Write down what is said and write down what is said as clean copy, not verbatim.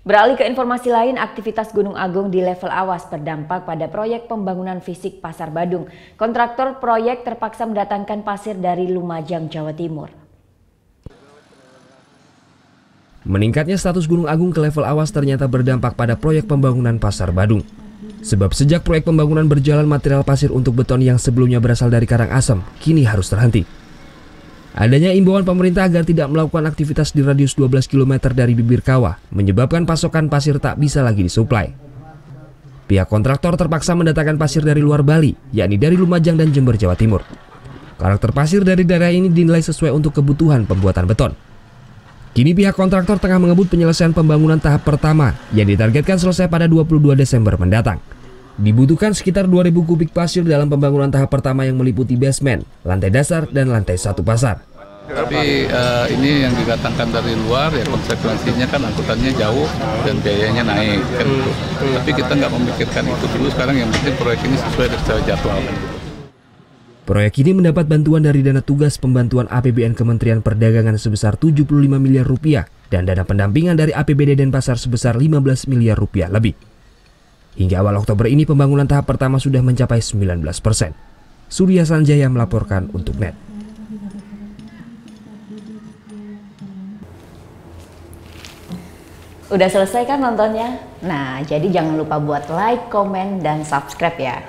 Beralih ke informasi lain, aktivitas Gunung Agung di level awas berdampak pada proyek pembangunan fisik Pasar Badung. Kontraktor proyek terpaksa mendatangkan pasir dari Lumajang, Jawa Timur. Meningkatnya status Gunung Agung ke level awas ternyata berdampak pada proyek pembangunan Pasar Badung. Sebab sejak proyek pembangunan berjalan, material pasir untuk beton yang sebelumnya berasal dari Karangasem kini harus terhenti. Adanya imbauan pemerintah agar tidak melakukan aktivitas di radius 12 km dari bibir kawah menyebabkan pasokan pasir tak bisa lagi disuplai. Pihak kontraktor terpaksa mendatangkan pasir dari luar Bali, yakni dari Lumajang dan Jember, Jawa Timur. Karakter pasir dari daerah ini dinilai sesuai untuk kebutuhan pembuatan beton. Kini pihak kontraktor tengah mengebut penyelesaian pembangunan tahap pertama yang ditargetkan selesai pada 22 Desember mendatang. Dibutuhkan sekitar 2.000 kubik pasir dalam pembangunan tahap pertama yang meliputi basement, lantai dasar, dan lantai 1 pasar. Tapi ini yang didatangkan dari luar, ya konsekuensinya kan angkutannya jauh dan biayanya naik. Kan. Tapi kita nggak memikirkan itu dulu, sekarang yang penting proyek ini sesuai dengan jadwal. Proyek ini mendapat bantuan dari dana tugas pembantuan APBN Kementerian Perdagangan sebesar 75 miliar rupiah dan dana pendampingan dari APBD Denpasar sebesar 15 miliar rupiah lebih. Hingga awal Oktober ini pembangunan tahap pertama sudah mencapai 19%. Surya Sanjaya melaporkan untuk NET. Udah selesai kan nontonnya? Nah, jadi jangan lupa buat like, komen, dan subscribe ya.